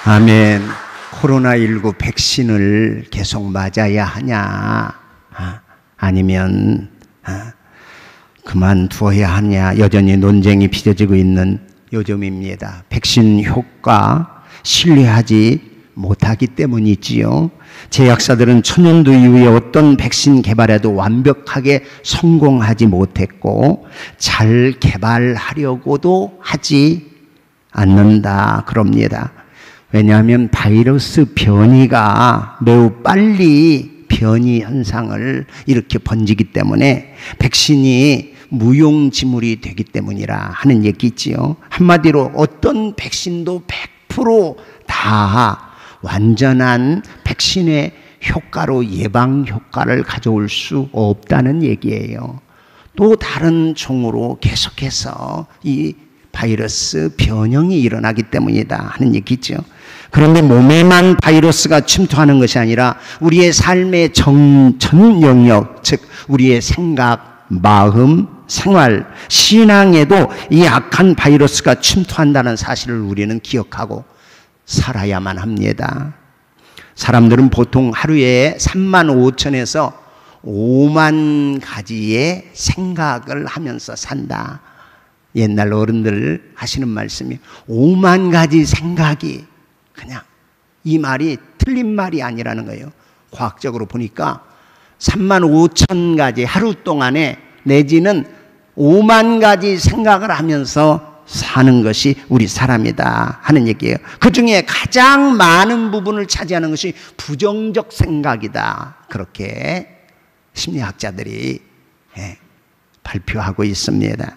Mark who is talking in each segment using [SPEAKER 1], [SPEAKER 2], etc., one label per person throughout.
[SPEAKER 1] 아멘. 코로나19 백신을 계속 맞아야 하냐, 아니면 그만두어야 하냐, 여전히 논쟁이 빚어지고 있는 요즘입니다. 백신 효과 신뢰하지 못하기 때문이지요. 제약사들은 천년도 이후에 어떤 백신 개발에도 완벽하게 성공하지 못했고 잘 개발하려고도 하지 않는다 그럽니다. 왜냐하면 바이러스 변이가 매우 빨리 변이 현상을 이렇게 번지기 때문에 백신이 무용지물이 되기 때문이라 하는 얘기지요. 한마디로 어떤 백신도 100% 다 완전한 백신의 효과로 예방 효과를 가져올 수 없다는 얘기예요. 또 다른 종으로 계속해서 이 바이러스 변형이 일어나기 때문이다 하는 얘기죠. 그런데 몸에만 바이러스가 침투하는 것이 아니라 우리의 삶의 전 영역, 즉 우리의 생각, 마음, 생활, 신앙에도 이 악한 바이러스가 침투한다는 사실을 우리는 기억하고 살아야만 합니다. 사람들은 보통 하루에 35,000에서 5만 가지의 생각을 하면서 산다. 옛날 어른들 하시는 말씀이 5만 가지 생각이, 그냥 이 말이 틀린 말이 아니라는 거예요. 과학적으로 보니까 35,000가지 하루 동안에 내지는 5만 가지 생각을 하면서 사는 것이 우리 사람이다 하는 얘기예요. 그 중에 가장 많은 부분을 차지하는 것이 부정적 생각이다. 그렇게 심리학자들이 발표하고 있습니다.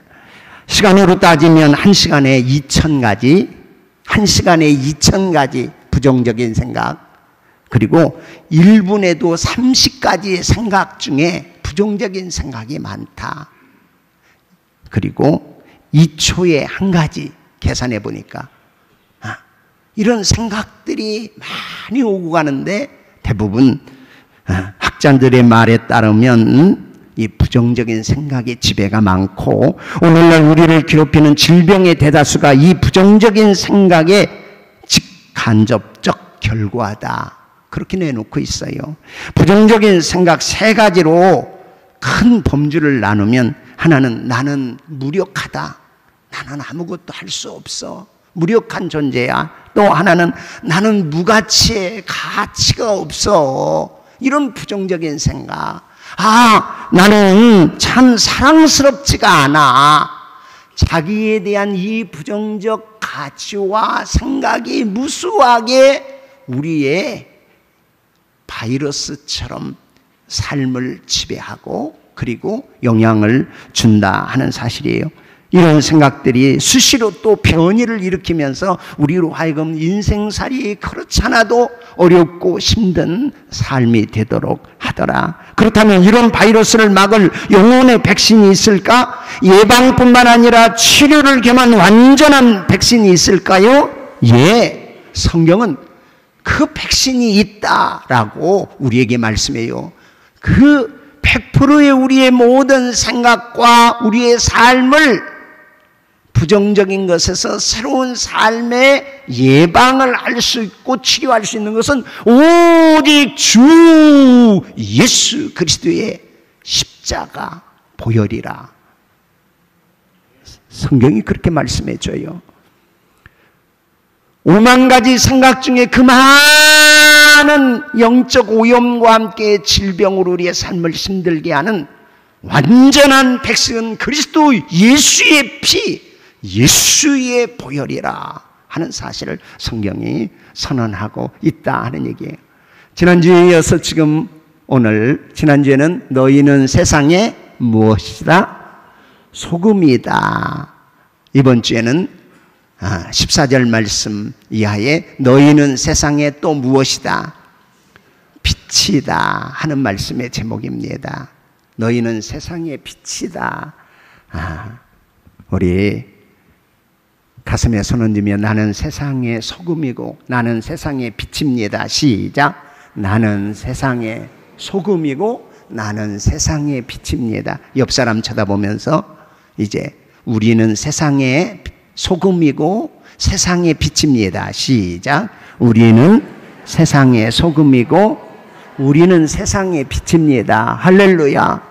[SPEAKER 1] 시간으로 따지면 1시간에 2,000가지, 1시간에 2,000가지 부정적인 생각, 그리고 1분에도 30가지의 생각 중에 부정적인 생각이 많다. 그리고 2초에 1가지 계산해 보니까 이런 생각들이 많이 오고 가는데 대부분 학자들의 말에 따르면 이 부정적인 생각의 지배가 많고 오늘날 우리를 괴롭히는 질병의 대다수가 이 부정적인 생각의 직간접적 결과다. 그렇게 내놓고 있어요. 부정적인 생각 3가지로 큰 범주를 나누면 하나는 나는 무력하다. 나는 아무것도 할 수 없어. 무력한 존재야. 또 하나는 나는 무가치해. 가치가 없어. 이런 부정적인 생각. 나는 참 사랑스럽지가 않아. 자기에 대한 이 부정적 가치와 생각이 무수하게 우리의 바이러스처럼 삶을 지배하고 그리고 영향을 준다 하는 사실이에요. 이런 생각들이 수시로 또 변이를 일으키면서 우리로 하여금 인생살이 그렇지 않아도 어렵고 힘든 삶이 되도록 하더라. 그렇다면 이런 바이러스를 막을 영혼의 백신이 있을까? 예방뿐만 아니라 치료를 겸한 완전한 백신이 있을까요? 예, 성경은 그 백신이 있다라고 우리에게 말씀해요. 그 100%의 우리의 모든 생각과 우리의 삶을 부정적인 것에서 새로운 삶의 예방을 할 수 있고 치료할 수 있는 것은 오직 주 예수 그리스도의 십자가 보혈이라. 성경이 그렇게 말씀해 줘요. 5만 가지 생각 중에 그 많은 영적 오염과 함께 질병으로 우리의 삶을 힘들게 하는 완전한 백성은 그리스도 예수의 피, 예수의 보혈이라 하는 사실을 성경이 선언하고 있다 하는 얘기예요. 지난주에 이어서 지금 오늘, 지난주에는 너희는 세상에 무엇이다? 소금이다. 이번 주에는 14절 말씀 이하에 너희는 세상에 또 무엇이다? 빛이다 하는 말씀의 제목입니다. 너희는 세상의 빛이다. 우리 가슴에 손을 얹으며 나는 세상의 소금이고 나는 세상의 빛입니다. 시작. 나는 세상의 소금이고 나는 세상의 빛입니다. 옆 사람 쳐다보면서 이제 우리는 세상의 소금이고 세상의 빛입니다. 시작. 우리는 세상의 소금이고 우리는 세상의 빛입니다. 할렐루야.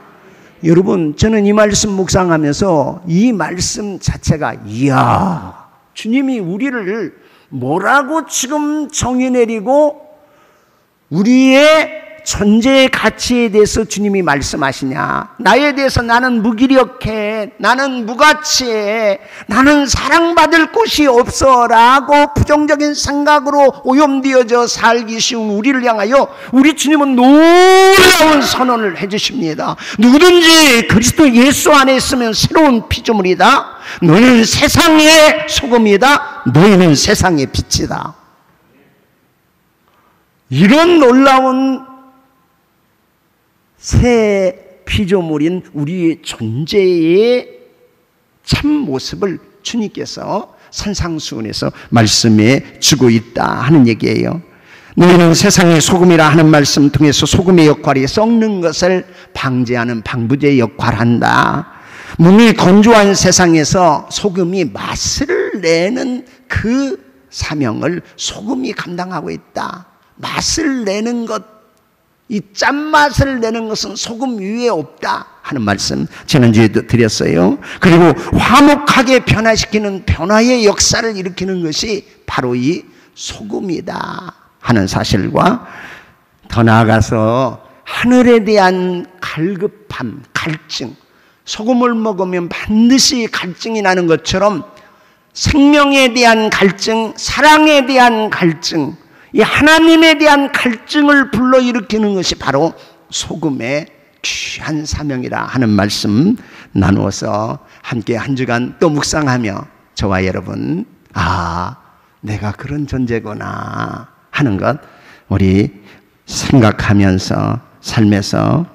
[SPEAKER 1] 여러분, 저는 이 말씀 묵상하면서 이 말씀 자체가 이야, 주님이 우리를 뭐라고 지금 정의 내리고 우리의 존재의 가치에 대해서 주님이 말씀하시냐. 나에 대해서 나는 무기력해, 나는 무가치해, 나는 사랑받을 곳이 없어 라고 부정적인 생각으로 오염되어져 살기 쉬운 우리를 향하여 우리 주님은 놀라운 선언을 해주십니다. 누구든지 그리스도 예수 안에 있으면 새로운 피조물이다. 너희는 세상의 소금이다. 너희는 세상의 빛이다. 이런 놀라운 새 피조물인 우리의 존재의 참 모습을 주님께서 산상수훈에서 말씀해 주고 있다 하는 얘기예요. 너희는 세상의 소금이라 하는 말씀 통해서 소금의 역할이 썩는 것을 방지하는 방부제 역할을 한다. 몸이 건조한 세상에서 소금이 맛을 내는 그 사명을 소금이 감당하고 있다. 맛을 내는 것, 이 짠맛을 내는 것은 소금 위에 없다 하는 말씀 지난주에도 드렸어요. 그리고 화목하게 변화시키는 변화의 역사를 일으키는 것이 바로 이 소금이다 하는 사실과 더 나아가서 하늘에 대한 갈급함, 갈증, 소금을 먹으면 반드시 갈증이 나는 것처럼 생명에 대한 갈증, 사랑에 대한 갈증, 이 하나님에 대한 갈증을 불러일으키는 것이 바로 소금의 귀한 사명이라 하는 말씀 나누어서 함께 한 주간 또 묵상하며 저와 여러분, 아, 내가 그런 존재구나 하는 것 우리 생각하면서 삶에서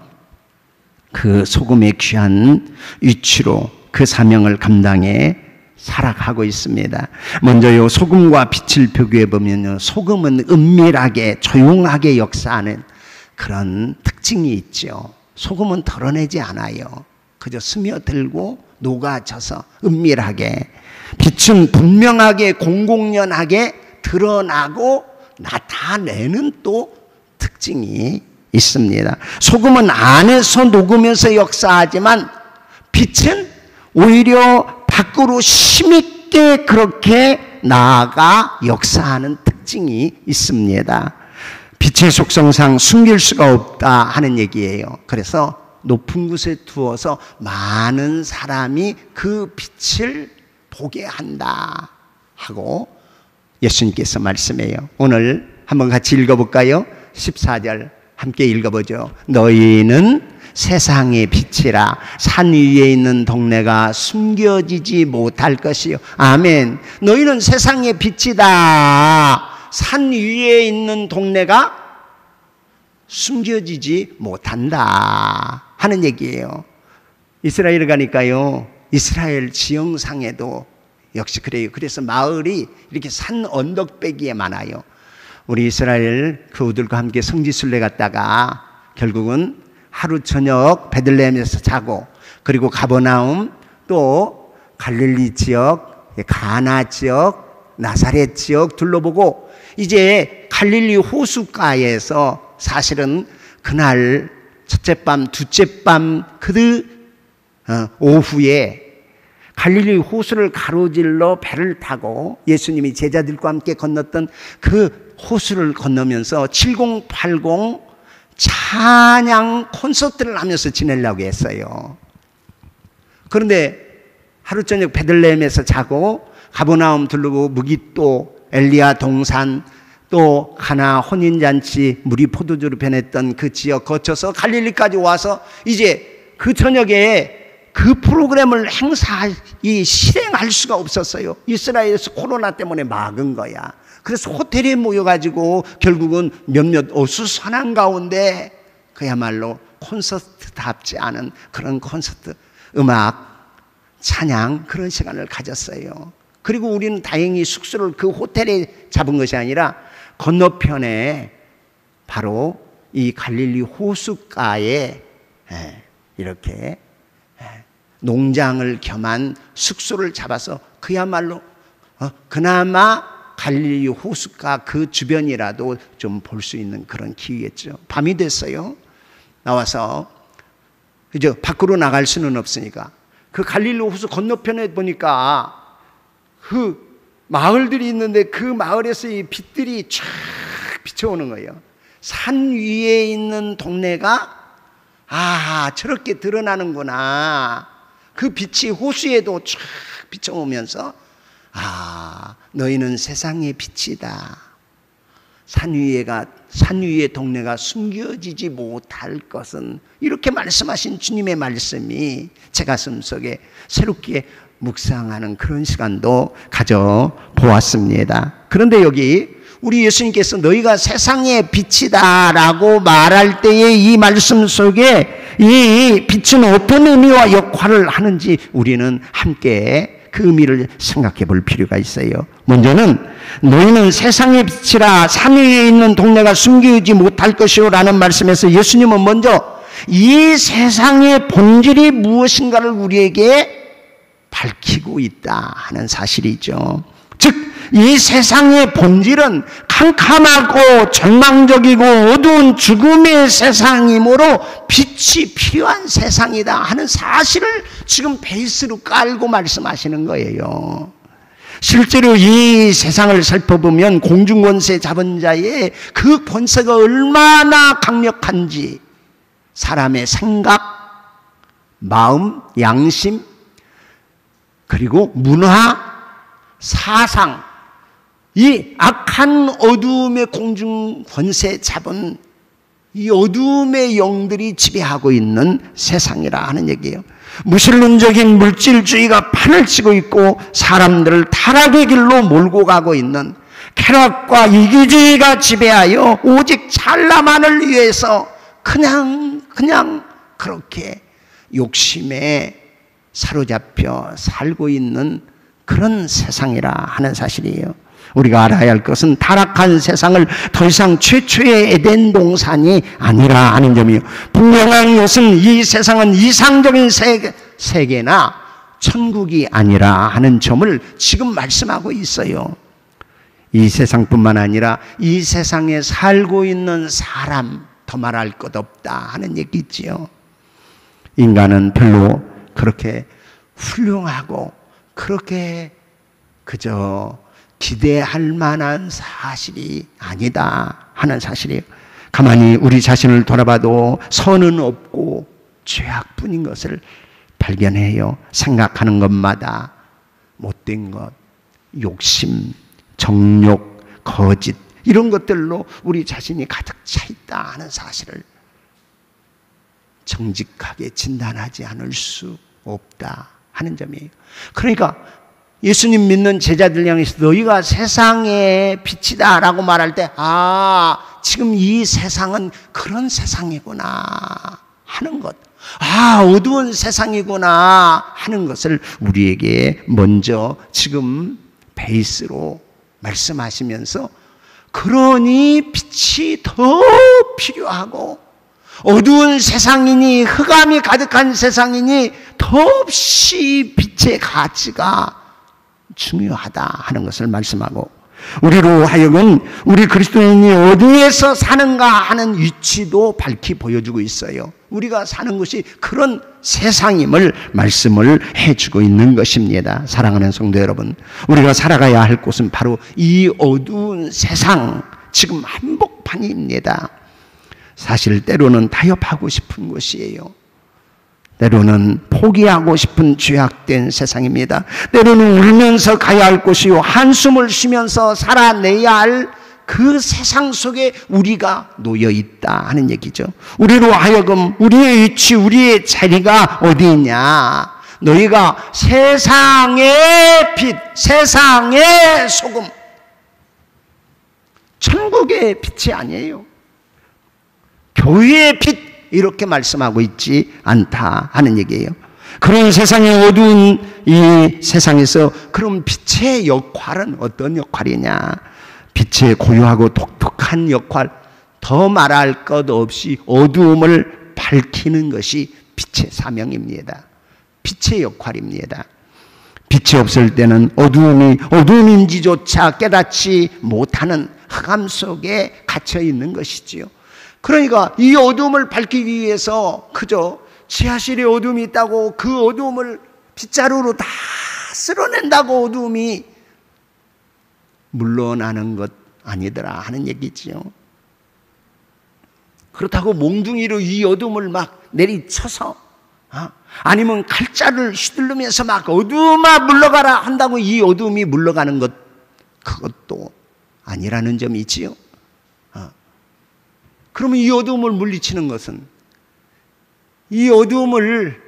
[SPEAKER 1] 그 소금의 귀한 위치로 그 사명을 감당해 살아가고 있습니다. 먼저요, 소금과 빛을 비교해 보면요, 소금은 은밀하게 조용하게 역사하는 그런 특징이 있죠. 소금은 덜어내지 않아요. 그저 스며들고 녹아져서 은밀하게. 빛은 분명하게 공공연하게 드러나고 나타내는 또 특징이 있습니다. 소금은 안에서 녹으면서 역사하지만 빛은 오히려 밖으로 힘있게 그렇게 나아가 역사하는 특징이 있습니다. 빛의 속성상 숨길 수가 없다 하는 얘기예요. 그래서 높은 곳에 두어서 많은 사람이 그 빛을 보게 한다 하고 예수님께서 말씀해요. 오늘 한번 같이 읽어볼까요? 14절 함께 읽어보죠. 너희는 세상의 빛이라 산 위에 있는 동네가 숨겨지지 못할 것이요. 아멘. 너희는 세상의 빛이다. 산 위에 있는 동네가 숨겨지지 못한다 하는 얘기예요. 이스라엘에 가니까요, 이스라엘 지형상에도 역시 그래요. 그래서 마을이 이렇게 산 언덕배기에 많아요. 우리 이스라엘 교우들과 함께 성지순례 갔다가 결국은 하루 저녁 베들레헴에서 자고, 그리고 가버나움, 또 갈릴리 지역, 가나 지역, 나사렛 지역 둘러보고 이제 갈릴리 호숫가에서 사실은 그날 첫째 밤, 둘째 밤 오후에 갈릴리 호수를 가로질러 배를 타고 예수님이 제자들과 함께 건넜던 그 호수를 건너면서 7080 찬양 콘서트를 하면서 지내려고 했어요. 그런데 하루 저녁 베들레헴에서 자고 가버나움 둘러보고 무기또, 엘리야 동산, 또 가나 혼인잔치 물이 포도주로 변했던 그 지역 거쳐서 갈릴리까지 와서 이제 그 저녁에 그 프로그램을 실행할 수가 없었어요. 이스라엘에서 코로나 때문에 막은 거야. 그래서 호텔에 모여가지고 결국은 몇몇 어수선한 가운데 그야말로 콘서트답지 않은 그런 콘서트, 음악, 찬양 그런 시간을 가졌어요. 그리고 우리는 다행히 숙소를 그 호텔에 잡은 것이 아니라 건너편에 바로 이 갈릴리 호숫가에 이렇게 농장을 겸한 숙소를 잡아서 그야말로 그나마 갈릴리 호수가 그 주변이라도 좀 볼 수 있는 그런 기회겠죠. 밤이 됐어요. 나와서 이제 밖으로 나갈 수는 없으니까 그 갈릴리 호수 건너편에 보니까 그 마을들이 있는데 그 마을에서 이 빛들이 쫙 비춰오는 거예요. 산 위에 있는 동네가 저렇게 드러나는구나. 그 빛이 호수에도 쫙 비춰오면서 너희는 세상의 빛이다. 산 위의 동네가 숨겨지지 못할 것은, 이렇게 말씀하신 주님의 말씀이 제 가슴 속에 새롭게 묵상하는 그런 시간도 가져보았습니다. 그런데 여기 우리 예수님께서 너희가 세상의 빛이다 라고 말할 때의 이 말씀 속에 이 빛은 어떤 의미와 역할을 하는지 우리는 함께 그 의미를 생각해 볼 필요가 있어요. 먼저는 너희는 세상의 빛이라 산 위에 있는 동네가 숨기지 못할 것이요 라는 말씀에서 예수님은 먼저 이 세상의 본질이 무엇인가를 우리에게 밝히고 있다 하는 사실이죠. 즉 이 세상의 본질은 캄캄하고 절망적이고 어두운 죽음의 세상이므로 빛이 필요한 세상이다 하는 사실을 지금 베이스로 깔고 말씀하시는 거예요. 실제로 이 세상을 살펴보면 공중권세 잡은 자의 그 권세가 얼마나 강력한지 사람의 생각, 마음, 양심, 그리고 문화, 사상, 이 악한 어두움의 공중 권세 잡은 이 어두움의 영들이 지배하고 있는 세상이라 하는 얘기예요. 무신론적인 물질주의가 판을 치고 있고 사람들을 타락의 길로 몰고 가고 있는 쾌락과 이기주의가 지배하여 오직 찰나만을 위해서 그냥 그렇게 욕심에 사로잡혀 살고 있는 그런 세상이라 하는 사실이에요. 우리가 알아야 할 것은 타락한 세상을 더 이상 최초의 에덴 동산이 아니라 하는 점이에요. 분명한 것은 이 세상은 이상적인 세계나 천국이 아니라 하는 점을 지금 말씀하고 있어요. 이 세상뿐만 아니라 이 세상에 살고 있는 사람, 더 말할 것 없다 하는 얘기지요. 인간은 별로 그렇게 훌륭하고 그렇게 그저 기대할 만한 사실이 아니다 하는 사실이에요. 가만히 우리 자신을 돌아봐도 선은 없고 죄악뿐인 것을 발견해요. 생각하는 것마다 못된 것, 욕심, 정욕, 거짓 이런 것들로 우리 자신이 가득 차 있다 하는 사실을 정직하게 진단하지 않을 수 없다 하는 점이에요. 그러니까 예수님 믿는 제자들 향해서 너희가 세상의 빛이다 라고 말할 때 지금 이 세상은 그런 세상이구나 하는 것, 어두운 세상이구나 하는 것을 우리에게 먼저 지금 베이스로 말씀하시면서, 그러니 빛이 더 필요하고 어두운 세상이니 흑암이 가득한 세상이니 더없이 빛의 가치가 중요하다 하는 것을 말씀하고, 우리로 하여금 우리 그리스도인이 어디에서 사는가 하는 위치도 밝히 보여주고 있어요. 우리가 사는 곳이 그런 세상임을 말씀을 해주고 있는 것입니다. 사랑하는 성도 여러분, 우리가 살아가야 할 곳은 바로 이 어두운 세상, 지금 한복판입니다. 사실 때로는 타협하고 싶은 곳이에요. 때로는 포기하고 싶은 죄악된 세상입니다. 때로는 울면서 가야 할 곳이요, 한숨을 쉬면서 살아내야 할 그 세상 속에 우리가 놓여 있다 하는 얘기죠. 우리로 하여금 우리의 위치, 우리의 자리가 어디 있냐? 너희가 세상의 빛, 세상의 소금, 천국의 빛이 아니에요. 교회의 빛, 이렇게 말씀하고 있지 않다 하는 얘기예요. 그런 세상의 어두운 이 세상에서 그럼 빛의 역할은 어떤 역할이냐? 빛의 고유하고 독특한 역할, 더 말할 것 없이 어두움을 밝히는 것이 빛의 사명입니다. 빛의 역할입니다. 빛이 없을 때는 어두움이 어두움인지조차 깨닫지 못하는 흑암 속에 갇혀 있는 것이지요. 그러니까 이 어두움을 밝히기 위해서 그저 지하실에 어두움이 있다고 그 어두움을 빗자루로 다 쓸어낸다고 어두움이 물러나는 것 아니더라 하는 얘기지요. 그렇다고 몽둥이로 이 어둠을 막 내리쳐서 아니면 칼자를 휘두르면서 막 어두움아 물러가라 한다고 이 어둠이 물러가는 것, 그것도 아니라는 점이지요. 그러면 이 어두움을 물리치는 것은, 이 어두움을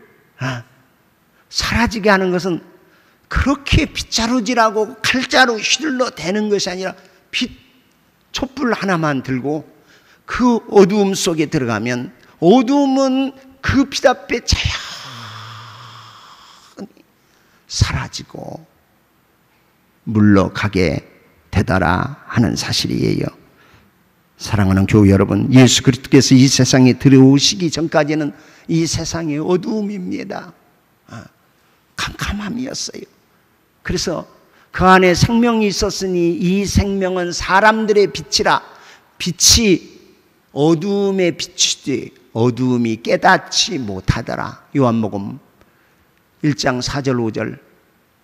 [SPEAKER 1] 사라지게 하는 것은 그렇게 빗자루질하고 칼자루 휘둘러 대는 것이 아니라 촛불 하나만 들고 그 어두움 속에 들어가면 어두움은 그 빛 앞에 자연히 사라지고 물러가게 되더라 하는 사실이에요. 사랑하는 교회 여러분, 예수 그리스도께서 이 세상에 들어오시기 전까지는 이 세상의 어두움입니다. 캄캄함이었어요. 그래서 그 안에 생명이 있었으니 이 생명은 사람들의 빛이라. 빛이 어두움에 비추되 어두움이 깨닫지 못하더라. 요한복음 1장 4절 5절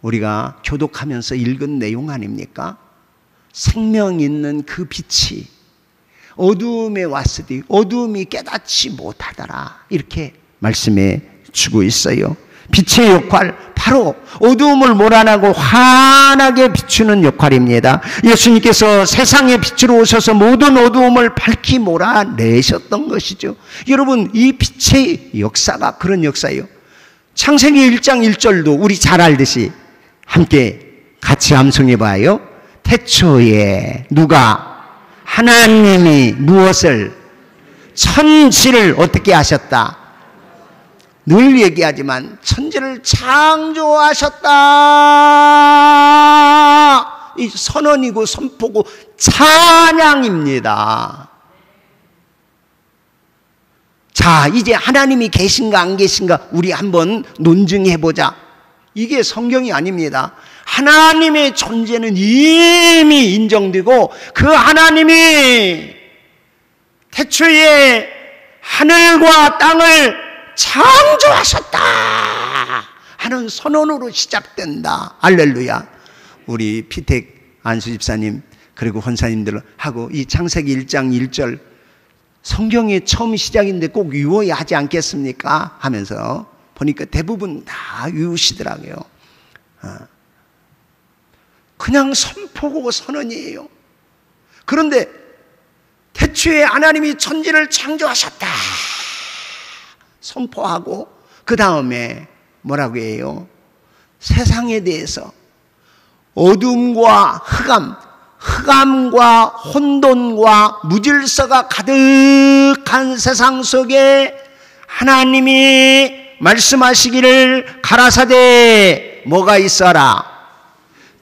[SPEAKER 1] 우리가 교독하면서 읽은 내용 아닙니까? 생명 있는 그 빛이 어두움에 왔으니 어두움이 깨닫지 못하더라. 이렇게 말씀해 주고 있어요. 빛의 역할, 바로 어두움을 몰아내고 환하게 비추는 역할입니다. 예수님께서 세상의 빛으로 오셔서 모든 어두움을 밝히 몰아내셨던 것이죠. 여러분, 이 빛의 역사가 그런 역사예요. 창세기 1장 1절도 우리 잘 알듯이 함께 같이 암송해 봐요. 태초에 누가? 하나님이 무엇을? 천지를 어떻게 하셨다? 늘 얘기하지만 천지를 창조하셨다. 이 선언이고 선포고 찬양입니다. 자, 이제 하나님이 계신가 안 계신가 우리 한번 논증해보자. 이게 성경이 아닙니다. 하나님의 존재는 이미 인정되고 그 하나님이 태초에 하늘과 땅을 창조하셨다 하는 선언으로 시작된다. 할렐루야. 우리 피택 안수 집사님 그리고 권사님들 하고 이 창세기 1장 1절 성경의 처음 시작인데 꼭 외워야 하지 않겠습니까? 하면서 보니까 대부분 다 외우시더라고요. 그냥 선포고 선언이에요. 그런데 태초에 하나님이 천지를 창조하셨다 선포하고 그 다음에 뭐라고 해요? 세상에 대해서 어둠과 흑암과 혼돈과 무질서가 가득한 세상 속에 하나님이 말씀하시기를 가라사대 뭐가 있어라?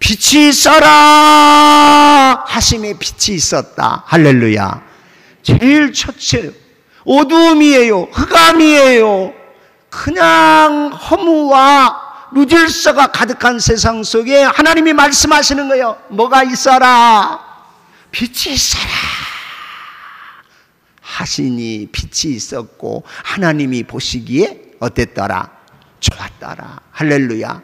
[SPEAKER 1] 빛이 있어라 하심에 빛이 있었다. 할렐루야. 제일 첫째 어두움이에요. 흑암이에요. 그냥 허무와 무질서가 가득한 세상 속에 하나님이 말씀하시는 거예요. 뭐가 있어라? 빛이 있어라 하시니 빛이 있었고 하나님이 보시기에 어땠더라? 좋았더라. 할렐루야.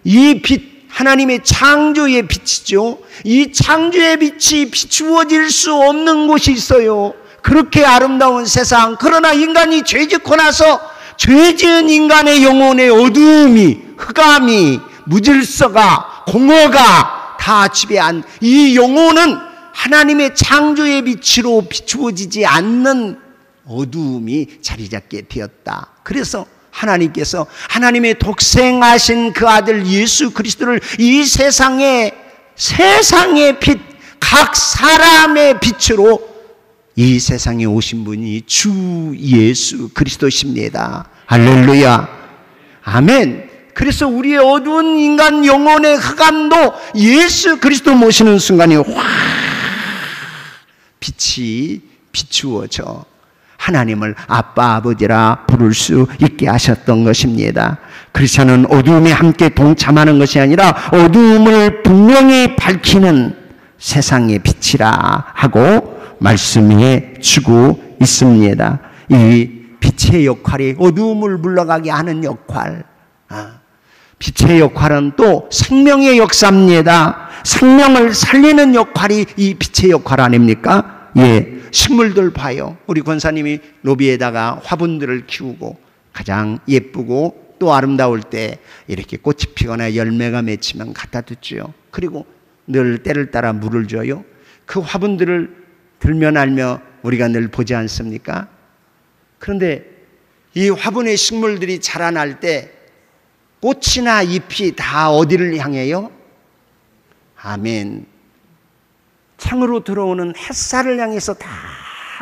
[SPEAKER 1] 이 빛 하나님의 창조의 빛이죠. 이 창조의 빛이 비추어질 수 없는 곳이 있어요. 그렇게 아름다운 세상. 그러나 인간이 죄짓고 나서 죄지은 인간의 영혼의 어두움이, 흑암이, 무질서가, 공허가 다 지배한 이 영혼은 하나님의 창조의 빛으로 비추어지지 않는 어두움이 자리 잡게 되었다. 그래서 하나님께서 하나님의 독생하신 그 아들 예수 그리스도를 이 세상의 빛, 각 사람의 빛으로 이 세상에 오신 분이 주 예수 그리스도십니다. 할렐루야. 아멘. 그래서 우리의 어두운 인간 영혼의 흑암도 예수 그리스도 모시는 순간에 확 빛이 비추어져 하나님을 아빠 아버지라 부를 수 있게 하셨던 것입니다. 크리스천은 어두움에 함께 동참하는 것이 아니라 어두움을 분명히 밝히는 세상의 빛이라 하고 말씀해 주고 있습니다. 이 빛의 역할이 어두움을 물러가게 하는 역할, 빛의 역할은 또 생명의 역사입니다. 생명을 살리는 역할이 이 빛의 역할 아닙니까? 예, 식물들 봐요. 우리 권사님이 로비에다가 화분들을 키우고 가장 예쁘고 또 아름다울 때 이렇게 꽃이 피거나 열매가 맺히면 갖다 두죠. 그리고 늘 때를 따라 물을 줘요. 그 화분들을 들며 알며 우리가 늘 보지 않습니까? 그런데 이 화분의 식물들이 자라날 때 꽃이나 잎이 다 어디를 향해요? 아멘. 창으로 들어오는 햇살을 향해서 다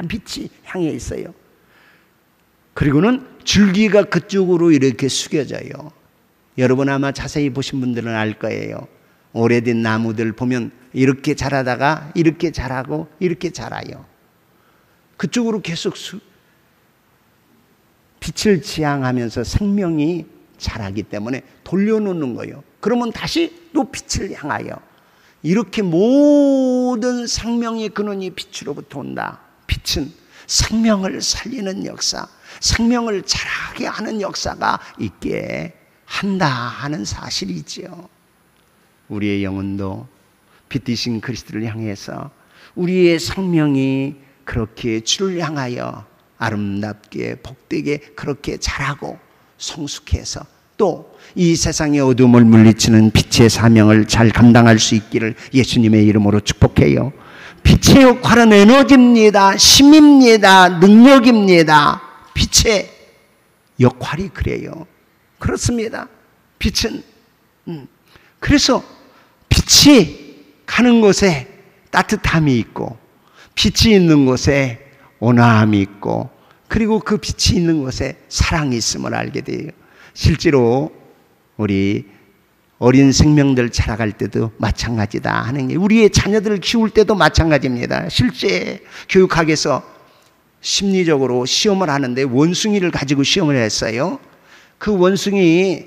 [SPEAKER 1] 빛이 향해 있어요. 그리고는 줄기가 그쪽으로 이렇게 숙여져요. 여러분 아마 자세히 보신 분들은 알 거예요. 오래된 나무들 보면 이렇게 자라다가 이렇게 자라고 이렇게 자라요. 그쪽으로 계속 빛을 지향하면서 생명이 자라기 때문에 돌려놓는 거예요. 그러면 다시 또 빛을 향하여 이렇게 모든 생명의 근원이 빛으로부터 온다. 빛은 생명을 살리는 역사, 생명을 자라게 하는 역사가 있게 한다 하는 사실이지요. 우리의 영혼도 빛 되신 그리스도를 향해서 우리의 생명이 그렇게 주를 향하여 아름답게 복되게 그렇게 자라고 성숙해서 또 이 세상의 어둠을 물리치는 빛의 사명을 잘 감당할 수 있기를 예수님의 이름으로 축복해요. 빛의 역할은 에너지입니다. 힘입니다. 능력입니다. 빛의 역할이 그래요. 그렇습니다. 빛은 그래서 빛이 가는 곳에 따뜻함이 있고 빛이 있는 곳에 온화함이 있고 그리고 그 빛이 있는 곳에 사랑이 있음을 알게 돼요. 실제로 우리 어린 생명들 자라갈 때도 마찬가지다 하는 게 우리의 자녀들을 키울 때도 마찬가지입니다. 실제 교육학에서 심리적으로 시험을 하는데 원숭이를 가지고 시험을 했어요. 그 원숭이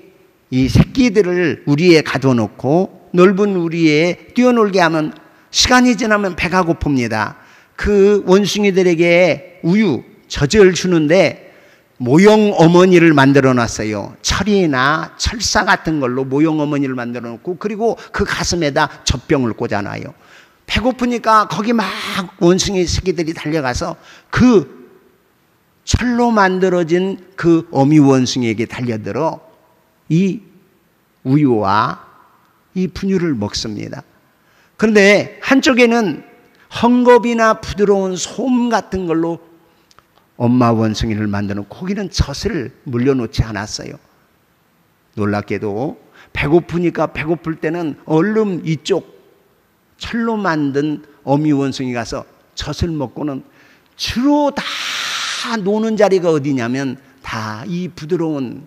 [SPEAKER 1] 이 새끼들을 우리에 가둬놓고 넓은 우리에 뛰어놀게 하면 시간이 지나면 배가 고픕니다. 그 원숭이들에게 우유, 젖을 주는데 모형 어머니를 만들어 놨어요. 철이나 철사 같은 걸로 모형 어머니를 만들어 놓고 그리고 그 가슴에다 젖병을 꽂아놔요. 배고프니까 거기 막 원숭이 새끼들이 달려가서 그 철로 만들어진 그 어미 원숭이에게 달려들어 이 우유와 이 분유를 먹습니다. 그런데 한쪽에는 헝겊이나 부드러운 솜 같은 걸로 엄마 원숭이를 만드는 거기는 젖을 물려놓지 않았어요. 놀랍게도 배고프니까 배고플 때는 얼른 이쪽 철로 만든 어미 원숭이 가서 젖을 먹고는 주로 다 노는 자리가 어디냐면 다 이 부드러운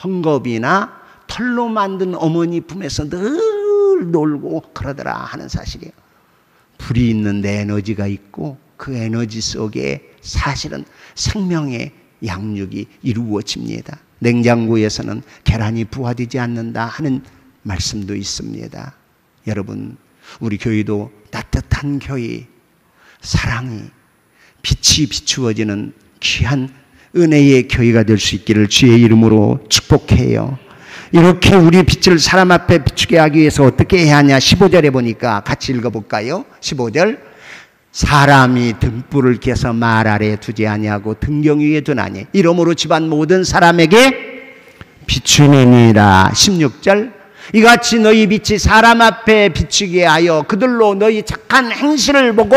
[SPEAKER 1] 헝겊이나 털로 만든 어머니 품에서 늘 놀고 그러더라 하는 사실이에요. 불이 있는데 에너지가 있고 그 에너지 속에 사실은 생명의 양육이 이루어집니다. 냉장고에서는 계란이 부화되지 않는다 하는 말씀도 있습니다. 여러분, 우리 교회도 따뜻한 교회, 사랑이 빛이 비추어지는 귀한 은혜의 교회가 될 수 있기를 주의 이름으로 축복해요. 이렇게 우리 빛을 사람 앞에 비추게 하기 위해서 어떻게 해야 하냐 15절에 보니까 같이 읽어볼까요? 15절 사람이 등불을 켜서 말 아래에 두지 아니하고 등경 위에 두나니 이러므로 집안 모든 사람에게 비추느니라. 16절 이같이 너희 빛이 사람 앞에 비추게 하여 그들로 너희 착한 행실을 보고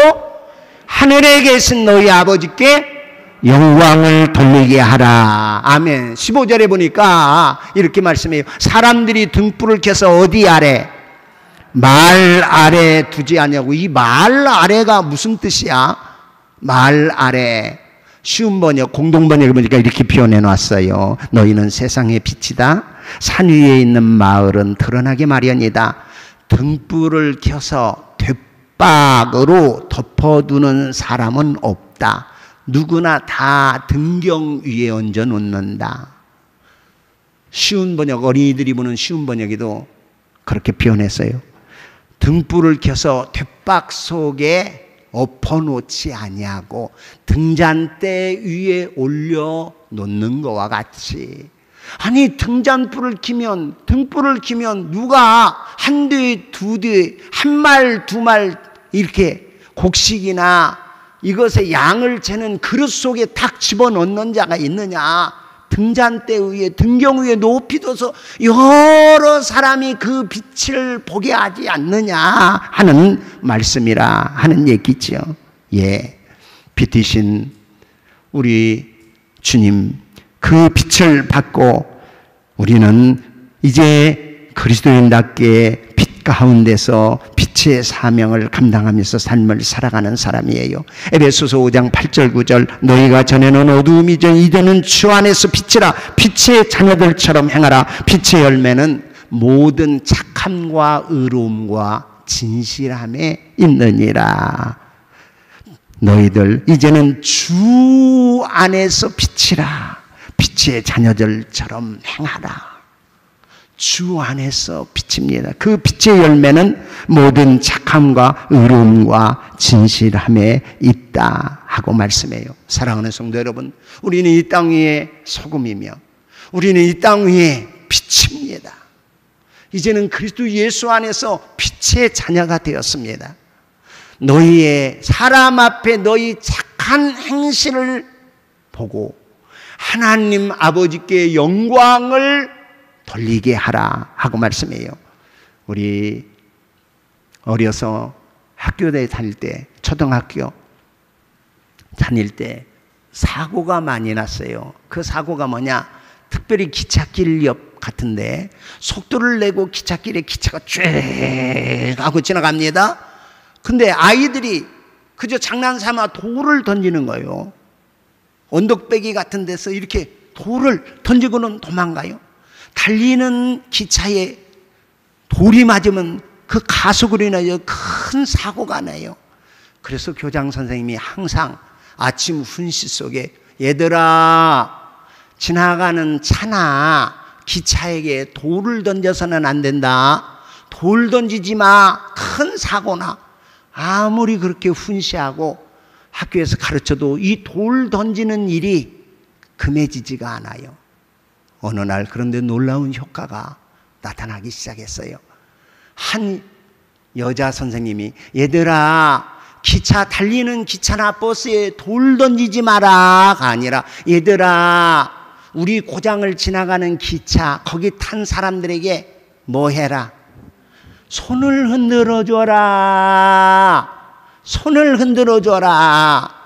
[SPEAKER 1] 하늘에 계신 너희 아버지께 영광을 돌리게 하라. 아멘. 15절에 보니까 이렇게 말씀해요. 사람들이 등불을 켜서 어디 아래? 말 아래 두지 않냐고. 이 말 아래가 무슨 뜻이야? 말 아래. 쉬운 번역, 공동 번역을 보니까 이렇게 표현해 놨어요. 너희는 세상의 빛이다. 산 위에 있는 마을은 드러나게 마련이다. 등불을 켜서 뒷박으로 덮어두는 사람은 없다. 누구나 다 등경 위에 얹어 놓는다. 쉬운 번역, 어린이들이 보는 쉬운 번역에도 그렇게 표현했어요. 등불을 켜서 뒷박 속에 엎어놓지 아니하고 등잔대 위에 올려 놓는 것과 같이. 아니, 등불을 키면 누가 한 대, 두 대, 한 말, 두 말 이렇게 곡식이나 이것의 양을 재는 그릇 속에 탁 집어넣는 자가 있느냐? 등잔대 위에, 등경 위에 높이 둬서 여러 사람이 그 빛을 보게 하지 않느냐 하는 말씀이라 하는 얘기죠. 예, 빛이신 우리 주님, 그 빛을 받고 우리는 이제 그리스도인답게 빛 가운데서 빛의 사명을 감당하면서 삶을 살아가는 사람이에요. 에베소서 5장 8절 9절 너희가 전에는 어두움이죠 이제는 주 안에서 빛이라 빛의 자녀들처럼 행하라. 빛의 열매는 모든 착함과 의로움과 진실함에 있느니라. 너희들 이제는 주 안에서 빛이라. 빛의 자녀들처럼 행하라. 주 안에서 빛입니다. 그 빛의 열매는 모든 착함과 의로움과 진실함에 있다 하고 말씀해요. 사랑하는 성도 여러분, 우리는 이 땅 위에 소금이며 우리는 이 땅 위에 빛입니다. 이제는 그리스도 예수 안에서 빛의 자녀가 되었습니다. 너희의 사람 앞에 너희 착한 행실을 보고 하나님 아버지께 영광을 돌리게 하라 하고 말씀해요. 우리 어려서 학교에 다닐 때, 초등학교 다닐 때 사고가 많이 났어요. 그 사고가 뭐냐? 특별히 기찻길 옆 같은데 속도를 내고 기찻길에 기차가 쫙 하고 지나갑니다. 근데 아이들이 그저 장난삼아 돌을 던지는 거예요. 언덕배기 같은 데서 이렇게 돌을 던지고는 도망가요. 달리는 기차에 돌이 맞으면 그 가속으로 인하여 큰 사고가 나요. 그래서 교장 선생님이 항상 아침 훈시 속에 얘들아, 지나가는 차나 기차에게 돌을 던져서는 안 된다. 돌 던지지 마. 큰 사고나. 아무리 그렇게 훈시하고 학교에서 가르쳐도 이 돌 던지는 일이 금해지지가 않아요. 어느 날 그런데 놀라운 효과가 나타나기 시작했어요. 한 여자 선생님이 얘들아, 기차 달리는 기차나 버스에 돌 던지지 마라가 아니라 얘들아, 우리 고장을 지나가는 기차 거기 탄 사람들에게 뭐 해라? 손을 흔들어 줘라. 손을 흔들어 줘라.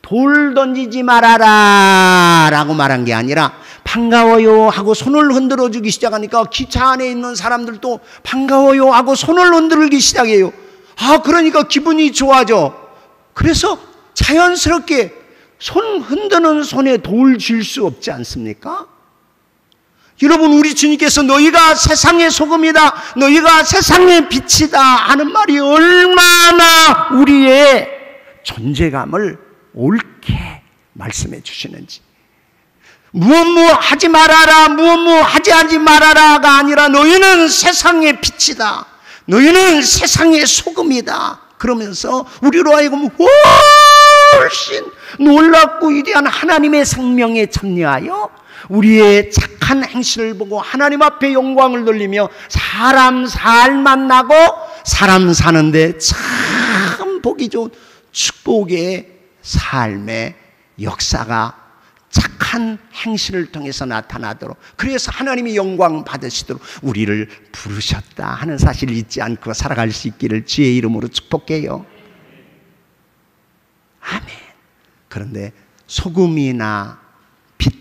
[SPEAKER 1] 돌 던지지 말아라 라고 말한 게 아니라 반가워요 하고 손을 흔들어 주기 시작하니까 기차 안에 있는 사람들도 반가워요 하고 손을 흔들기 시작해요. 아, 그러니까 기분이 좋아져. 그래서 자연스럽게 손 흔드는 손에 돌 줄 수 없지 않습니까? 여러분, 우리 주님께서 너희가 세상의 소금이다, 너희가 세상의 빛이다 하는 말이 얼마나 우리의 존재감을 옳게 말씀해 주시는지. 무엇 하지 말아라, 무엇 하지 말아라가 아니라 너희는 세상의 빛이다, 너희는 세상의 소금이다 그러면서 우리로 하여금 훨씬 놀랍고 위대한 하나님의 생명에 참여하여 우리의 착한 행실을 보고 하나님 앞에 영광을 돌리며 사람 살 만나고 사람 사는데 참 보기 좋은 축복의 삶의 역사가 착한 행실을 통해서 나타나도록, 그래서 하나님이 영광 받으시도록 우리를 부르셨다 하는 사실을 잊지 않고 살아갈 수 있기를 주의 이름으로 축복해요. 아멘. 그런데 소금이나 빛,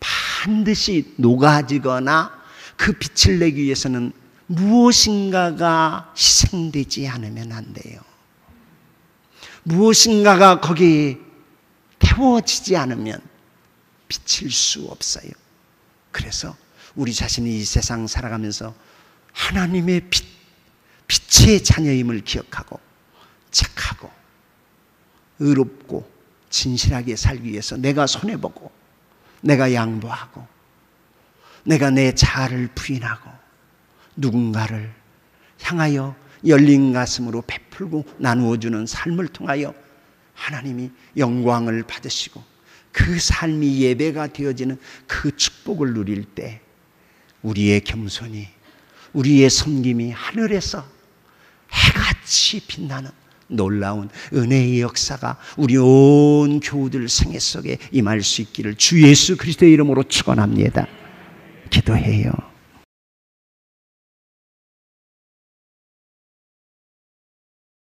[SPEAKER 1] 반드시 녹아지거나 그 빛을 내기 위해서는 무엇인가가 희생되지 않으면 안 돼요. 무엇인가가 거기에 태워지지 않으면 비칠 수 없어요. 그래서 우리 자신이 이 세상 살아가면서 하나님의 빛, 빛의 자녀임을 기억하고 착하고 의롭고 진실하게 살기 위해서 내가 손해보고, 내가 양보하고, 내가 내 자아를 부인하고 누군가를 향하여 열린 가슴으로 베풀고 나누어주는 삶을 통하여 하나님이 영광을 받으시고 그 삶이 예배가 되어지는 그 축복을 누릴 때 우리의 겸손이, 우리의 섬김이 하늘에서 해같이 빛나는 놀라운 은혜의 역사가 우리 온 교우들 생애 속에 임할 수 있기를 주 예수 그리스도의 이름으로 축원합니다. 기도해요.